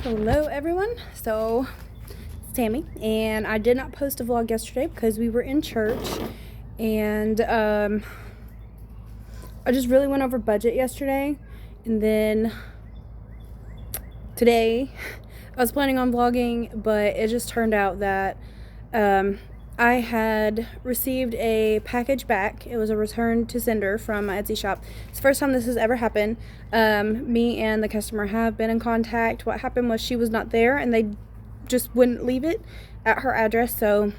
Hello everyone, so it's Tammy, and I did not post a vlog yesterday because we were in church, and I just really went over budget yesterday, and then today I was planning on vlogging, but it just turned out that I had received a package back. It was a return to sender from my Etsy shop. It's the first time this has ever happened. Me and the customer have been in contact. What happened was she was not there and they just wouldn't leave it at her address, so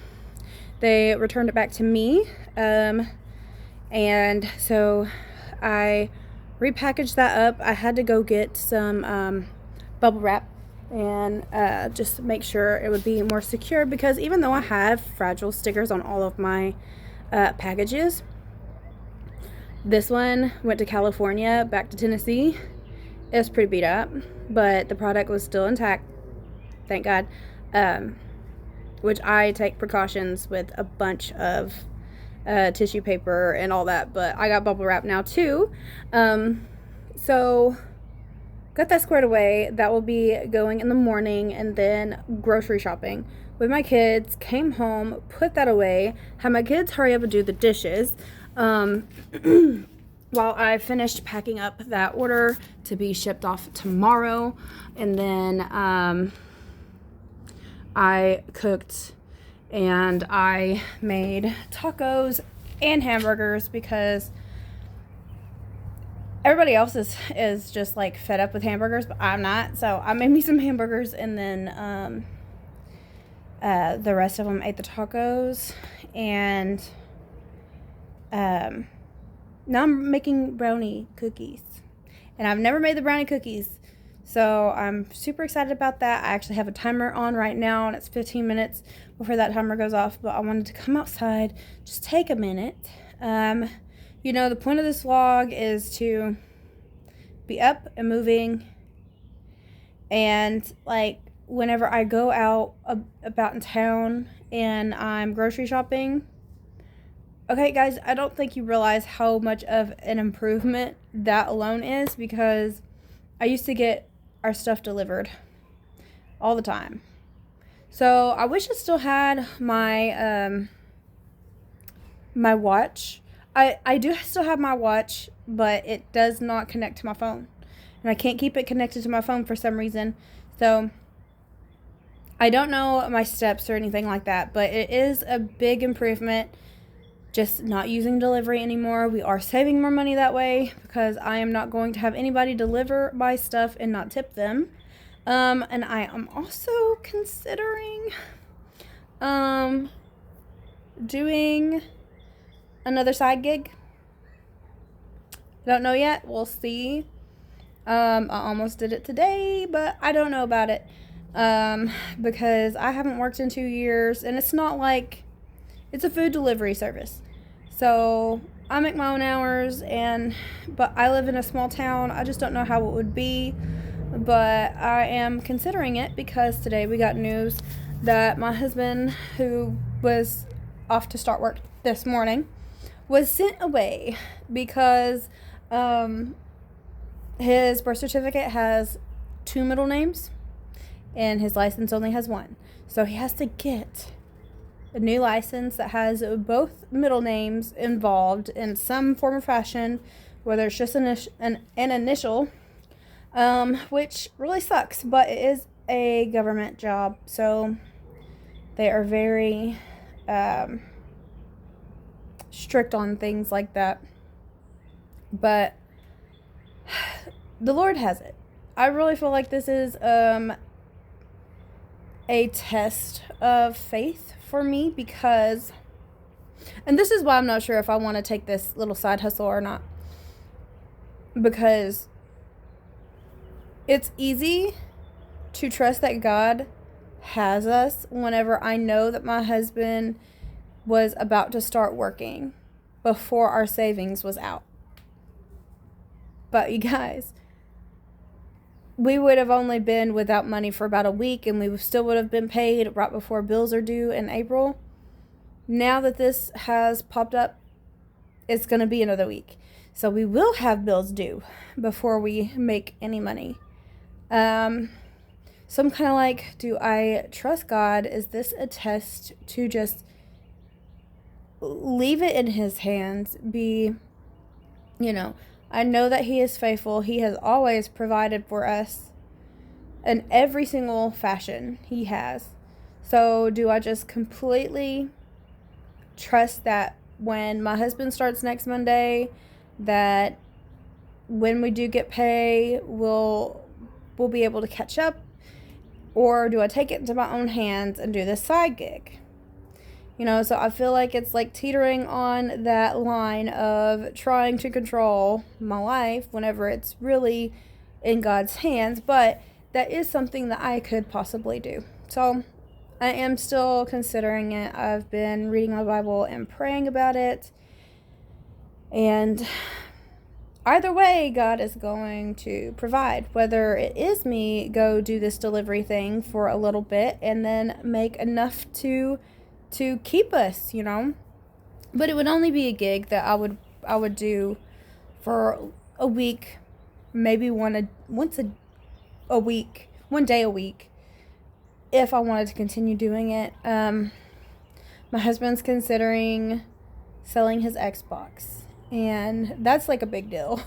they returned it back to me. And so I repackaged that up. I had to go get some bubble wrap and just make sure it would be more secure, because even though I have fragile stickers on all of my packages, this one went to California, back to Tennessee. It was pretty beat up, but the product was still intact, thank God, which I take precautions with a bunch of tissue paper and all that, but I got bubble wrap now too. So got that squared away. That will be going in the morning, and then grocery shopping with my kids. Came home, put that away, had my kids hurry up and do the dishes while I finished packing up that order to be shipped off tomorrow. And then I cooked and I made tacos and hamburgers because everybody else is just like fed up with hamburgers, but I'm not. So I made me some hamburgers, and then the rest of them ate the tacos. And now I'm making brownie cookies, and I've never made the brownie cookies, so I'm super excited about that. I actually have a timer on right now, and it's 15 minutes before that timer goes off, but I wanted to come outside, just take a minute. You know, the point of this vlog is to be up and moving, and like whenever I go out about in town and I'm grocery shopping, okay guys, I don't think you realize how much of an improvement that alone is, because I used to get our stuff delivered all the time. So I wish I still had my my watch. I do still have my watch, but it does not connect to my phone. And I can't keep it connected to my phone for some reason. So I don't know my steps or anything like that, but it is a big improvement just not using delivery anymore. We are saving more money that way, because I am not going to have anybody deliver my stuff and not tip them. And I am also considering doing another side gig. Don't know yet. We'll see. I almost did it today, but I don't know about it because I haven't worked in 2 years, and it's not like it's a food delivery service. So I make my own hours, but I live in a small town. I just don't know how it would be, but I am considering it because today we got news that my husband, who was off to start work this morning, was sent away because his birth certificate has 2 middle names and his license only has 1. So he has to get a new license that has both middle names involved in some form or fashion, whether it's just an initial, which really sucks, but it is a government job, so they are very strict on things like that. But the Lord has it. I really feel like this is a test of faith for me, because, and this is why I'm not sure if I want to take this little side hustle or not, because it's easy to trust that God has us whenever I know that my husband was about to start working before our savings was out. But you guys, we would have only been without money for about a week, and we still would have been paid right before bills are due in April. Now that this has popped up, it's going to be another week. So we will have bills due before we make any money. So I'm kind of like, do I trust God? Is this a test to just leave it in his hands? I know that he is faithful. He has always provided for us in every single fashion he has. So do I just completely trust that when my husband starts next Monday, that when we do get pay, we'll be able to catch up? Or do I take it into my own hands and do this side gig? So I feel like it's like teetering on that line of trying to control my life whenever it's really in God's hands, but that is something that I could possibly do. So I am still considering it. I've been reading my Bible and praying about it. And either way, God is going to provide. Whether it is me go do this delivery thing for a little bit and then make enough to keep us, But it would only be a gig that I would do for a week, maybe one day a week, if I wanted to continue doing it. My husband's considering selling his Xbox, and that's like a big deal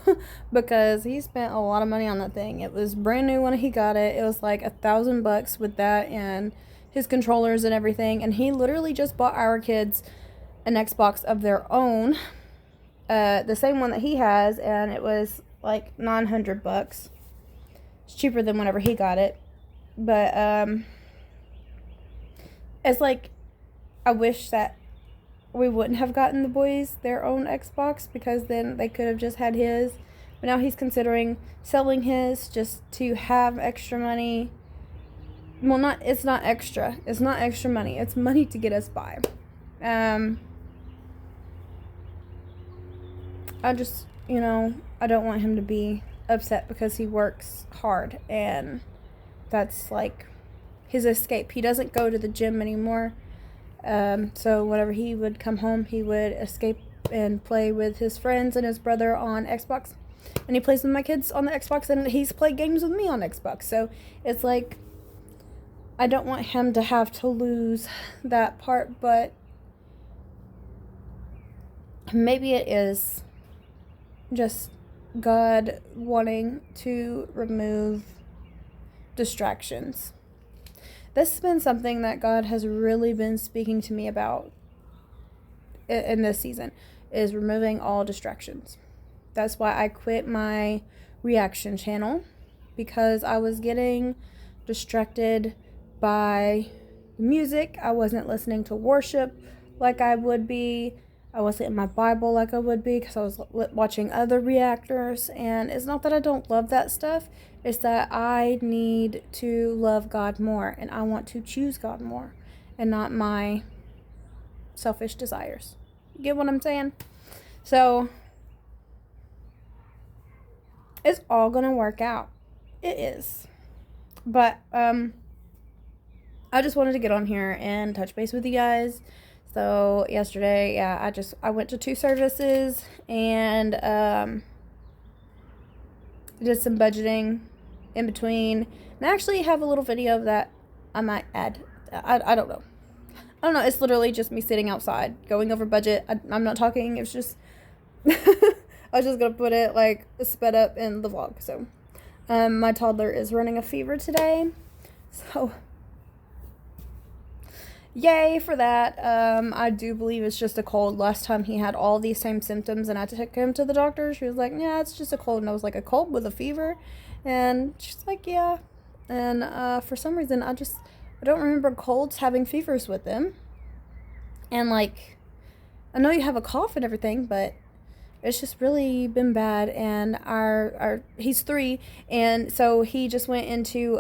because he spent a lot of money on that thing. It was brand new when he got it. It was like $1,000 with that and his controllers and everything, and he literally just bought our kids an Xbox of their own, the same one that he has, and it was like $900. It's cheaper than whenever he got it, but it's like, I wish that we wouldn't have gotten the boys their own Xbox, because then they could have just had his, but now he's considering selling his just to have extra money. Well, it's not extra money. It's money to get us by. I just, I don't want him to be upset because he works hard, and that's like his escape. He doesn't go to the gym anymore. So whenever he would come home, he would escape and play with his friends and his brother on Xbox. And he plays with my kids on the Xbox, and he's played games with me on Xbox. So it's like, I don't want him to have to lose that part, but maybe it is just God wanting to remove distractions. This has been something that God has really been speaking to me about in this season, is removing all distractions. That's why I quit my reaction channel, because I was getting distracted by music. I wasn't listening to worship like I would be. I wasn't in my Bible like I would be, because I was watching other reactors. And it's not that I don't love that stuff. It's that I need to love God more, and I want to choose God more, and not my selfish desires. You get what I'm saying? So it's all gonna work out. It is. But I just wanted to get on here and touch base with you guys. So yesterday, I went to 2 services and did some budgeting in between. And I actually have a little video of that I might add. I don't know. It's literally just me sitting outside going over budget. I'm not talking. It's just I was just gonna put it like sped up in the vlog. So my toddler is running a fever today, so yay for that. I do believe it's just a cold. Last time he had all these same symptoms and I took him to the doctor. She was like, yeah, it's just a cold. And I was like, a cold with a fever? And she's like, yeah. And for some reason, I don't remember colds having fevers with them. And like, I know you have a cough and everything, but it's just really been bad. And he's 3, and so he just went into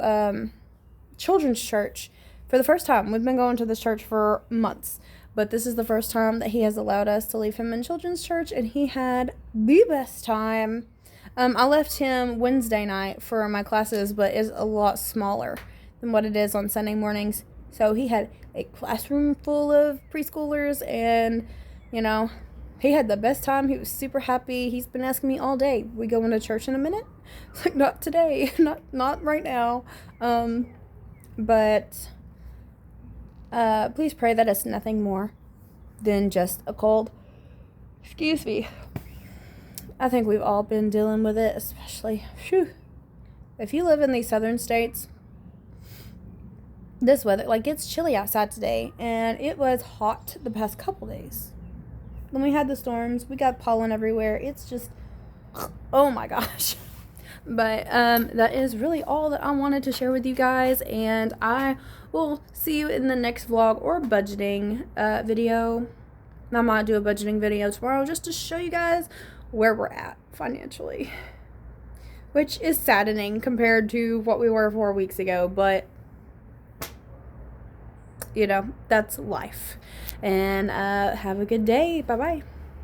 children's church for the first time. We've been going to this church for months, but this is the first time that he has allowed us to leave him in children's church, and he had the best time. I left him Wednesday night for my classes, but it's a lot smaller than what it is on Sunday mornings. So he had a classroom full of preschoolers, and he had the best time. He was super happy. He's been asking me all day, we going to church in a minute? It's like, not today, not right now. But please pray that it's nothing more than just a cold. Excuse me. I think we've all been dealing with it, especially, if you live in these southern states, this weather, like, it's chilly outside today, and it was hot the past couple days. When we had the storms, we got pollen everywhere. It's just, oh my gosh. But that is really all that I wanted to share with you guys, and I will see you in the next vlog or budgeting video. I might do a budgeting video tomorrow just to show you guys where we're at financially, which is saddening compared to what we were 4 weeks ago, but you know, that's life. And have a good day. Bye bye.